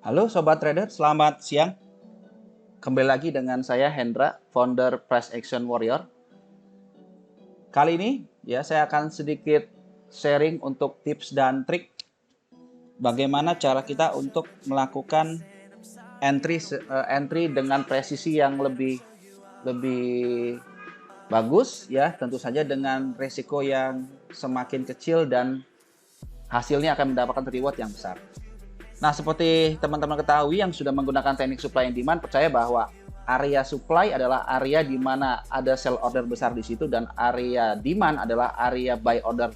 Halo Sobat Trader, selamat siang. Kembali lagi dengan saya Hendra, founder Price Action Warrior. Kali ini ya saya akan sedikit sharing untuk tips dan trik bagaimana cara kita untuk melakukan entry dengan presisi yang lebih bagus ya, tentu saja dengan resiko yang semakin kecil dan hasilnya akan mendapatkan reward yang besar. Nah, seperti teman-teman ketahui yang sudah menggunakan teknik supply and demand, percaya bahwa area supply adalah area di mana ada sell order besar di situ, dan area demand adalah area buy order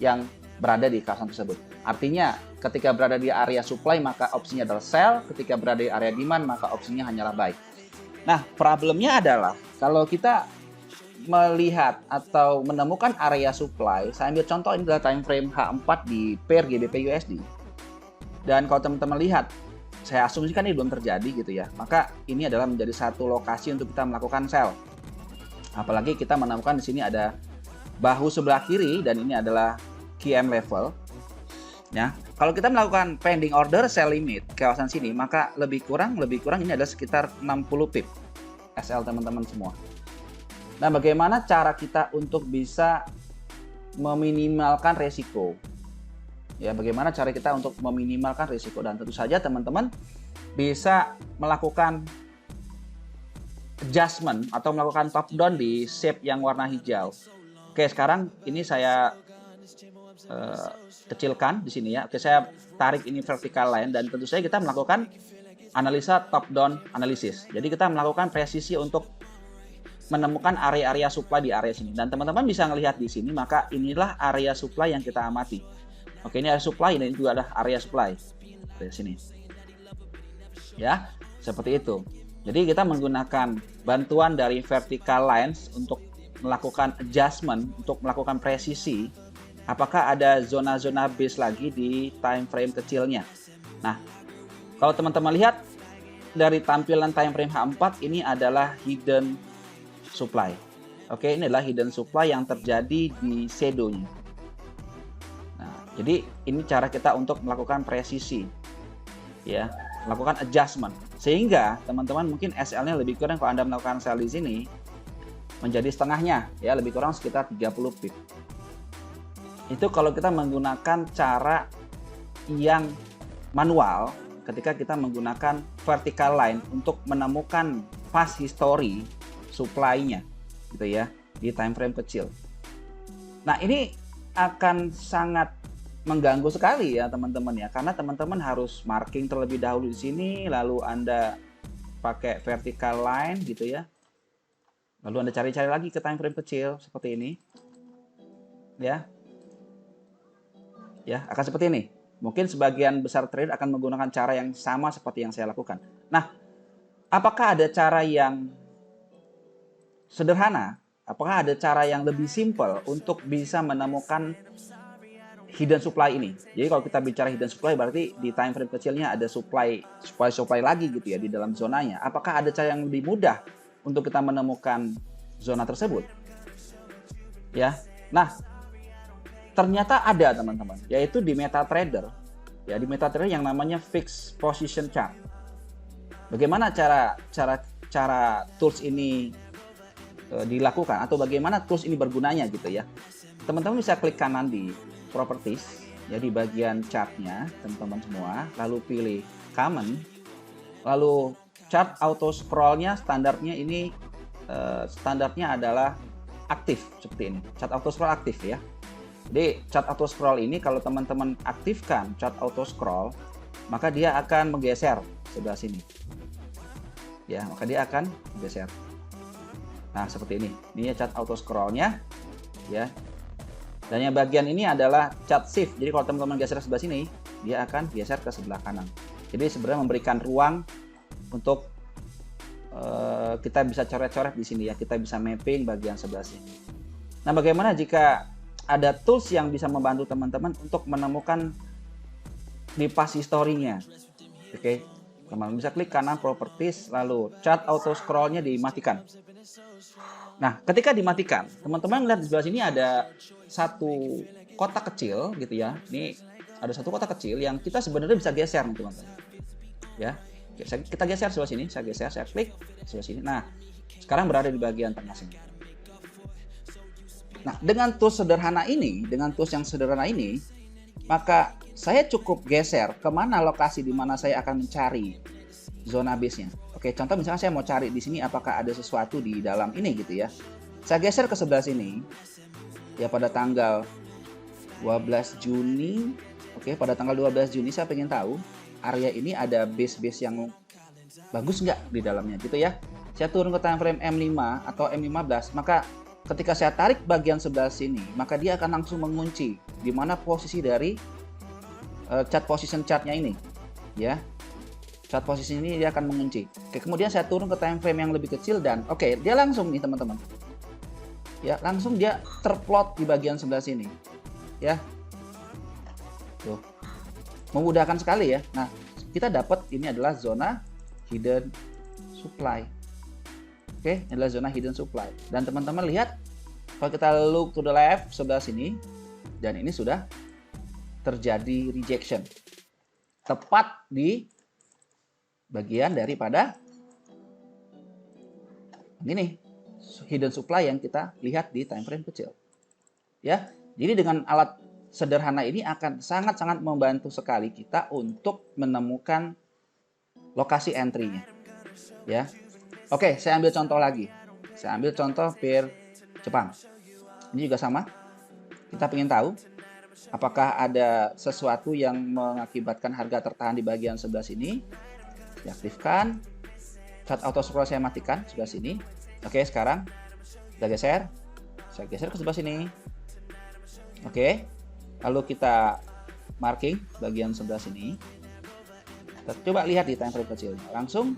yang berada di kawasan tersebut. Artinya, ketika berada di area supply maka opsinya adalah sell, ketika berada di area demand maka opsinya hanyalah buy. Nah, problemnya adalah kalau kita melihat atau menemukan area supply, saya ambil contoh ini adalah time frame H4 di pair GBP USD. Dan kalau teman-teman lihat, saya asumsikan ini belum terjadi gitu ya, maka ini adalah menjadi satu lokasi untuk kita melakukan sell. Apalagi kita menemukan di sini ada bahu sebelah kiri dan ini adalah KM level. Ya, kalau kita melakukan pending order sell limit kawasan sini, maka lebih kurang ini adalah sekitar 60 pip SL teman-teman semua. Nah, bagaimana cara kita untuk bisa meminimalkan resiko? Ya, bagaimana cara kita untuk meminimalkan risiko? Dan tentu saja teman-teman bisa melakukan adjustment atau melakukan top down di shape yang warna hijau. Oke, sekarang ini saya kecilkan di sini ya. Oke, saya tarik ini vertical line dan tentu saja kita melakukan analisa top down analysis. Jadi kita melakukan presisi untuk menemukan area-area supply di area sini. Dan teman-teman bisa melihat di sini, maka inilah area supply yang kita amati. Oke, ini area supply, ini juga ada area supply dari sini. Ya, seperti itu. Jadi kita menggunakan bantuan dari vertical lines untuk melakukan adjustment, untuk melakukan presisi. Apakah ada zona-zona base lagi di time frame kecilnya? Nah, kalau teman-teman lihat dari tampilan time frame H4, ini adalah hidden supply. Oke, ini adalah hidden supply yang terjadi di shadow-nya. Nah, jadi ini cara kita untuk melakukan presisi, ya, melakukan adjustment. Sehingga teman-teman mungkin SL-nya lebih kurang kalau Anda melakukan sell di sini menjadi setengahnya, ya, lebih kurang sekitar 30 pip. Itu kalau kita menggunakan cara yang manual, ketika kita menggunakan vertical line untuk menemukan past history supply-nya gitu ya di time frame kecil. Nah, ini akan sangat mengganggu sekali ya teman-teman ya, karena teman-teman harus marking terlebih dahulu di sini, lalu Anda pakai vertical line gitu ya. Lalu Anda cari-cari lagi ke time frame kecil seperti ini. Ya. Ya, akan seperti ini. Mungkin sebagian besar trader akan menggunakan cara yang sama seperti yang saya lakukan. Nah, apakah ada cara yang sederhana? Apakah ada cara yang lebih simpel untuk bisa menemukan hidden supply ini? Jadi kalau kita bicara hidden supply berarti di time frame kecilnya ada supply lagi gitu ya di dalam zonanya. Apakah ada cara yang lebih mudah untuk kita menemukan zona tersebut? Ya. Nah, ternyata ada teman-teman, yaitu di MetaTrader. Ya, di MetaTrader yang namanya fixed position chart. Bagaimana cara tools ini dilakukan atau bagaimana tools ini bergunanya gitu ya. Teman-teman bisa klik kanan di properties, ya, di bagian chartnya teman-teman semua, lalu pilih common, lalu chart auto scrollnya standarnya ini standarnya adalah aktif seperti ini, chart auto scroll aktif ya. Jadi chart auto scroll ini kalau teman-teman aktifkan chart auto scroll, maka dia akan menggeser sebelah sini. Ya, maka dia akan geser. Nah, seperti ini. Ini chart auto scrollnya, ya. Dan yang bagian ini adalah chart shift. Jadi kalau teman-teman geser sebelah sini, dia akan geser ke sebelah kanan. Jadi sebenarnya memberikan ruang untuk kita bisa coret-coret di sini ya. Kita bisa mapping bagian sebelah sini. Nah, bagaimana jika ada tools yang bisa membantu teman-teman untuk menemukan di past history-nya? Oke. Teman-teman bisa klik kanan properties, lalu chart auto scroll-nya dimatikan. Nah, ketika dimatikan, teman-teman lihat di sebelah sini ada satu kotak kecil gitu ya. Ini ada satu kotak kecil yang kita sebenarnya bisa geser nih teman-teman. Ya, kita geser sebelah sini, saya geser, saya klik sebelah sini. Nah, sekarang berada di bagian tengah sini. Nah, dengan tools sederhana ini, maka saya cukup geser kemana lokasi di mana saya akan mencari zona base-nya. Oke, contoh misalnya saya mau cari di sini apakah ada sesuatu di dalam ini gitu ya. Saya geser ke sebelah sini, ya pada tanggal 12 Juni. Oke, pada tanggal 12 Juni saya pengen tahu area ini ada base-base yang bagus nggak di dalamnya gitu ya. Saya turun ke time frame M5 atau M15, maka ketika saya tarik bagian sebelah sini, maka dia akan langsung mengunci di mana posisi dari chart position chartnya ini, ya. Chart posisi ini dia akan mengunci. Oke, kemudian saya turun ke time frame yang lebih kecil dan oke, dia langsung nih teman-teman. Ya, langsung dia terplot di bagian sebelah sini. Ya. Tuh. Memudahkan sekali ya. Nah, kita dapat ini adalah zona hidden supply. Oke, ini adalah zona hidden supply. Dan teman-teman lihat, kalau kita look to the left sebelah sini, dan ini sudah terjadi rejection. Tepat di bagian daripada ini nih, hidden supply yang kita lihat di time frame kecil. Ya, jadi dengan alat sederhana ini akan sangat-sangat membantu sekali kita untuk menemukan lokasi entry-nya. Ya. Oke, saya ambil contoh lagi. Saya ambil contoh pair Jepang. Ini juga sama. Kita ingin tahu apakah ada sesuatu yang mengakibatkan harga tertahan di bagian sebelah sini. Diaktifkan. Chart auto scroll saya matikan sebelah sini. Oke, sekarang kita geser. Saya geser ke sebelah sini. Oke. Lalu kita marking bagian sebelah sini. Kita coba lihat di time frame kecil. Langsung.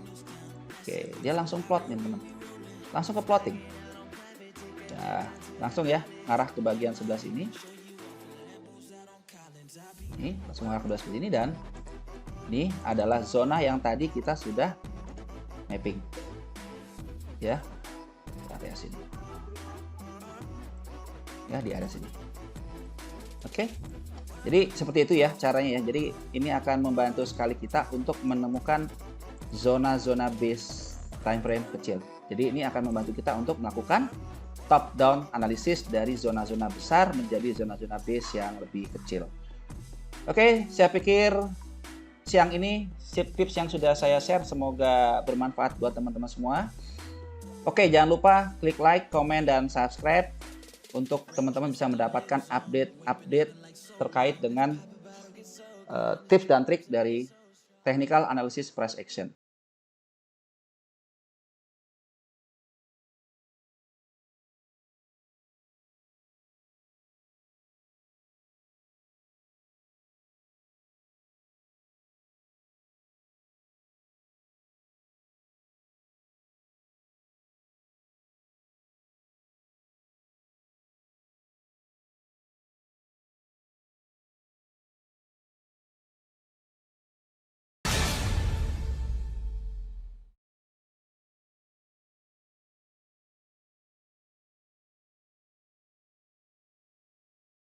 Oke, dia langsung plot nih teman-teman. Langsung ke plotting. Nah, langsung ya ngarah ke bagian sebelah sini. Ini langsung ngarah ke sebelah sini dan ini adalah zona yang tadi kita sudah mapping. Ya. Di area sini. Ya, di area sini. Oke. Jadi seperti itu ya caranya ya. Jadi ini akan membantu sekali kita untuk menemukan zona-zona base time frame kecil. Jadi ini akan membantu kita untuk melakukan top down analisis dari zona-zona besar menjadi zona-zona base yang lebih kecil. Oke, saya pikir siang ini tips yang sudah saya share semoga bermanfaat buat teman-teman semua. Oke, jangan lupa klik like, komen, dan subscribe untuk teman-teman bisa mendapatkan update-update terkait dengan tips dan trik dari technical analysis price action.